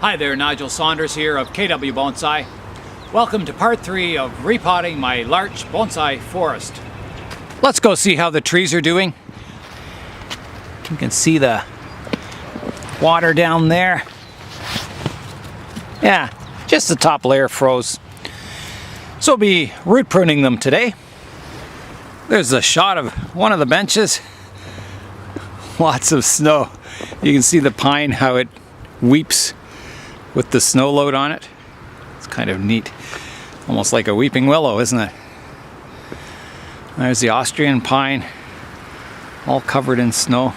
Hi there, Nigel Saunders here of KW Bonsai. Welcome to part 3 of repotting my Larch Bonsai forest. Let's go see how the trees are doing. You can see the water down there. Yeah, just the top layer froze. So we'll be root pruning them today. There's a shot of one of the benches. Lots of snow. You can see the pine, how it weeps with the snow load on it. It's kind of neat. Almost like a weeping willow, isn't it? There's the Austrian pine, all covered in snow.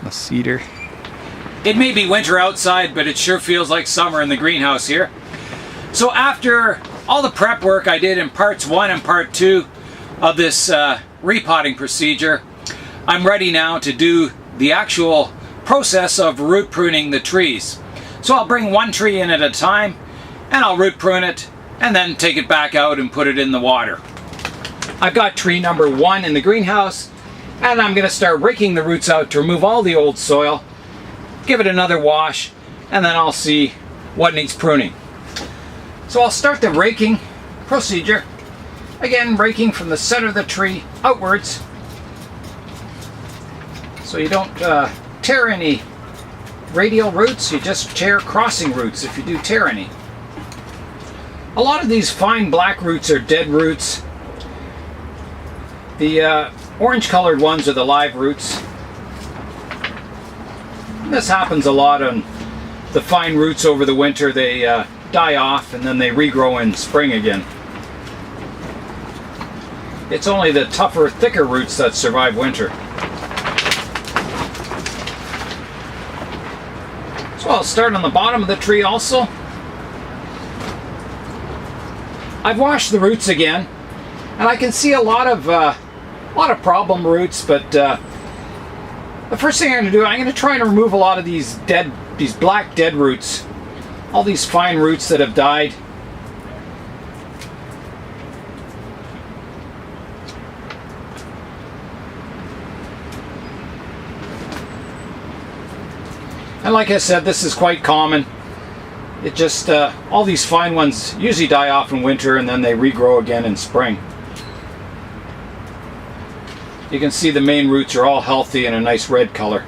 The cedar. It may be winter outside, but it sure feels like summer in the greenhouse here. So after all the prep work I did in parts 1 and part 2 of this repotting procedure, I'm ready now to do the actual process of root pruning the trees. So I'll bring one tree in at a time and I'll root prune it and then take it back out and put it in the water. I've got tree number 1 in the greenhouse and I'm going to start raking the roots out to remove all the old soil, give it another wash, and then I'll see what needs pruning. So I'll start the raking procedure. Again, raking from the center of the tree outwards so you don't tear any radial roots, you just tear crossing roots if you do tear any. A lot of these fine black roots are dead roots. The orange colored ones are the live roots. And this happens a lot on the fine roots over the winter. They die off and then they regrow in spring again. It's only the tougher, thicker roots that survive winter. So I'll start on the bottom of the tree also. I've washed the roots again, and I can see a lot of problem roots. But the first thing I'm going to do, I'm going to try and remove a lot of these black dead roots, all these fine roots that have died. And like I said, this is quite common. It just, all these fine ones usually die off in winter and then they regrow again in spring. You can see the main roots are all healthy and a nice red color.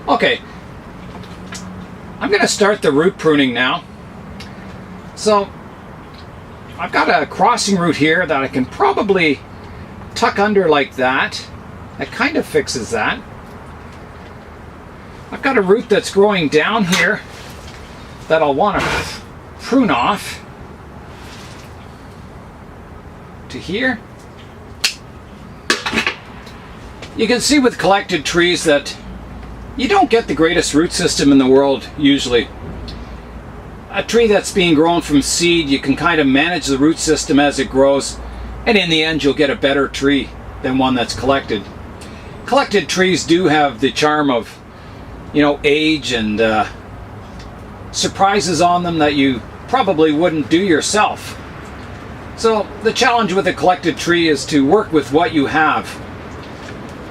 Okay, I'm going to start the root pruning now. So, I've got a crossing root here that I can probably tuck under like that. That kind of fixes that. I've got a root that's growing down here that I'll want to prune off to here. You can see with collected trees that you don't get the greatest root system in the world usually. A tree that's being grown from seed, you can kind of manage the root system as it grows, and in the end you'll get a better tree than one that's collected. Collected trees do have the charm of, you know, age and surprises on them that you probably wouldn't do yourself. So the challenge with a collected tree is to work with what you have,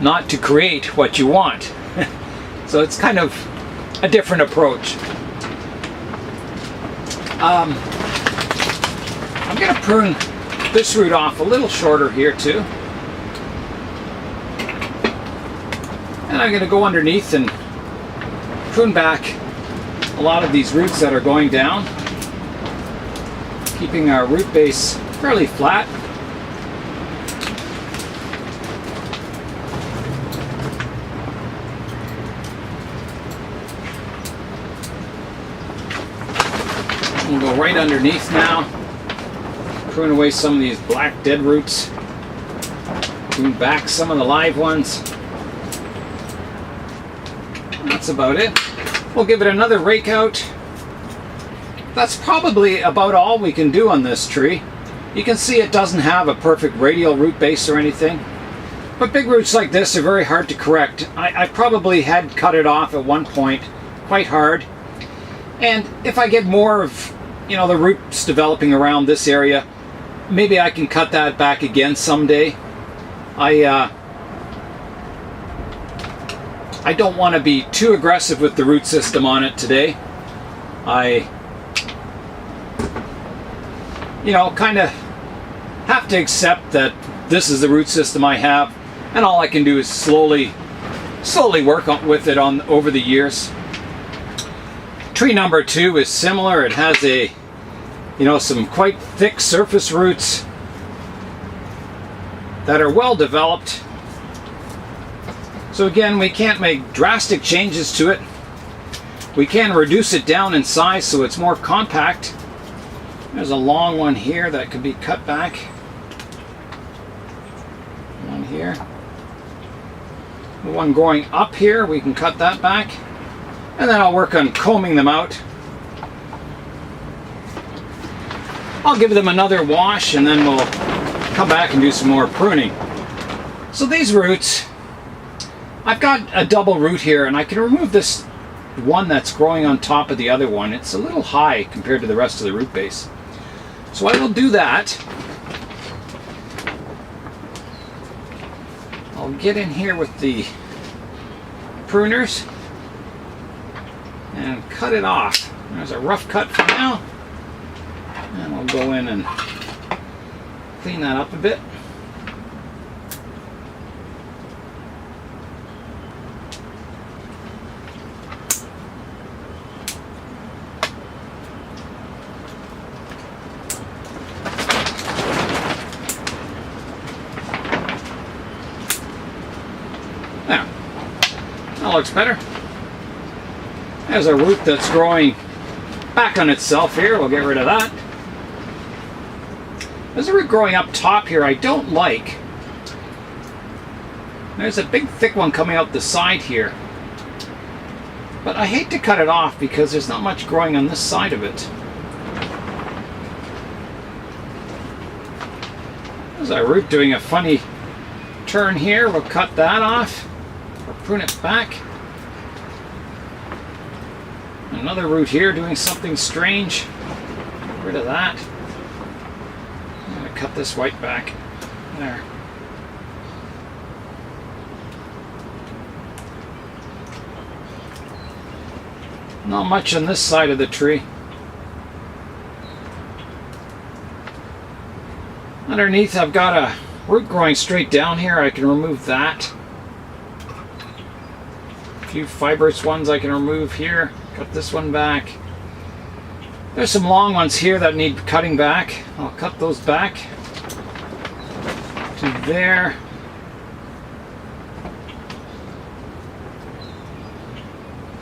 not to create what you want. So it's kind of a different approach. I'm going to prune this root off a little shorter here too. And I'm going to go underneath and prune back a lot of these roots that are going down, keeping our root base fairly flat. We'll go right underneath now. Prune away some of these black dead roots. Prune back some of the live ones. That's about it. We'll give it another rake out. That's probably about all we can do on this tree. You can see it doesn't have a perfect radial root base or anything. But big roots like this are very hard to correct. I probably had cut it off at one point quite hard. And if I get more of, you know, the roots developing around this area, maybe I can cut that back again someday. I I don't want to be too aggressive with the root system on it today. I, kind of have to accept that this is the root system I have, and all I can do is slowly work with it over the years. Tree number 2 is similar. It has some quite thick surface roots that are well developed. So again, we can't make drastic changes to it. We can reduce it down in size so it's more compact. There's a long one here that could be cut back. One here. The one going up here, we can cut that back. And then I'll work on combing them out. I'll give them another wash and then we'll come back and do some more pruning. So these roots, I've got a double root here, and I can remove this one that's growing on top of the other one. It's a little high compared to the rest of the root base. So I will do that. I'll get in here with the pruners and cut it off. There's a rough cut for now. And we'll go in and clean that up a bit. There. That looks better. There's a root that's growing back on itself here. We'll get rid of that. There's a root growing up top here I don't like. There's a big thick one coming out the side here. But I hate to cut it off because there's not much growing on this side of it. There's a root doing a funny turn here. We'll cut that off or prune it back. Another root here doing something strange. Get rid of that. I'm going to cut this white back. There. Not much on this side of the tree. Underneath I've got a root growing straight down here. I can remove that. A few fibrous ones I can remove here. Cut this one back. There's some long ones here that need cutting back. I'll cut those back to there.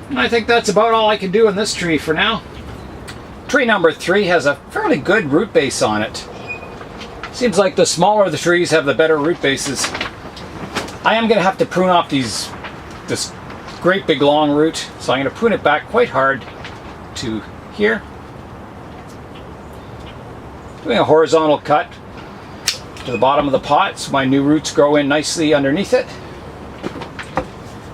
And I think that's about all I can do in this tree for now. Tree number 3 has a fairly good root base on it. Seems like the smaller the trees have the better root bases. I am going to have to prune off this great big long root, so I'm going to prune it back quite hard to here. Doing a horizontal cut to the bottom of the pot so my new roots grow in nicely underneath it.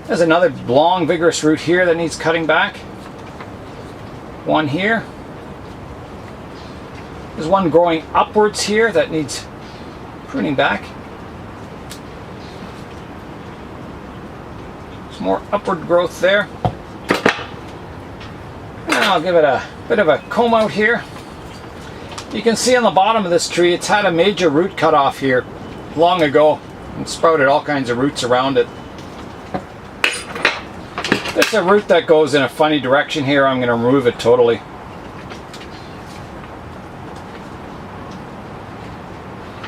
There's another long vigorous root here that needs cutting back. One here. There's one growing upwards here that needs pruning back. Some more upward growth there. And I'll give it a bit of a comb out here. You can see on the bottom of this tree it's had a major root cut off here long ago and sprouted all kinds of roots around it. There's a root that goes in a funny direction here. I'm going to remove it totally.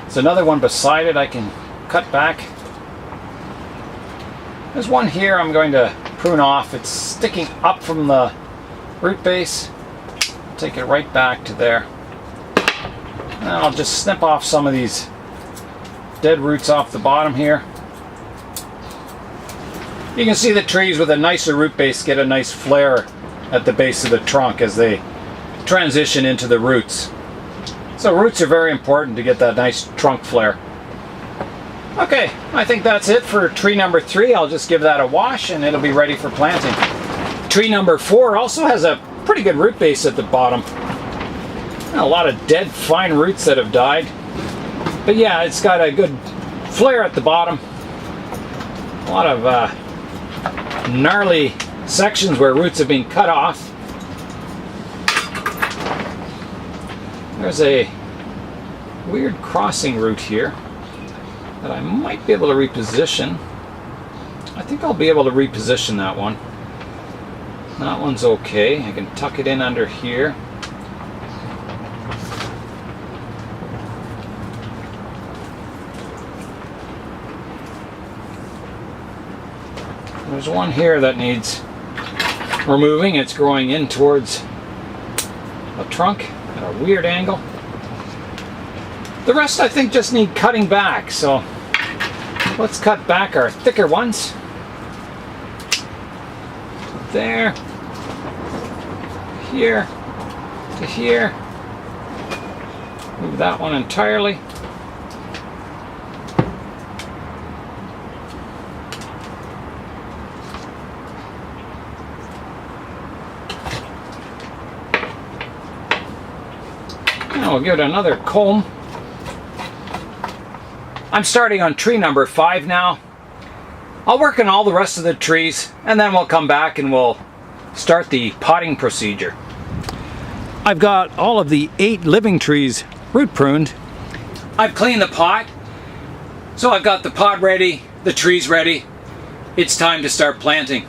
There's another one beside it I can cut back. There's one here I'm going to prune off. It's sticking up from the root base. Take it right back to there. And I'll just snip off some of these dead roots off the bottom here. You can see the trees with a nicer root base get a nice flare at the base of the trunk as they transition into the roots. So roots are very important to get that nice trunk flare. Okay, I think that's it for tree number 3. I'll just give that a wash and it'll be ready for planting. Tree number 4 also has a pretty good root base at the bottom. A lot of dead fine roots that have died. But yeah, it's got a good flare at the bottom. A lot of gnarly sections where roots have been cut off. There's a weird crossing root here that I might be able to reposition. I think I'll be able to reposition that one. That one's okay. I can tuck it in under here. There's one here that needs removing. It's growing in towards a trunk at a weird angle. The rest I think just need cutting back, so let's cut back our thicker ones. There, here to here. Move that one entirely. Now we'll give it another comb. I'm starting on tree number 5 now. I'll work on all the rest of the trees and then we'll come back and we'll start the potting procedure. I've got all of the 8 living trees root pruned. I've cleaned the pot, so I've got the pot ready, the trees ready. It's time to start planting.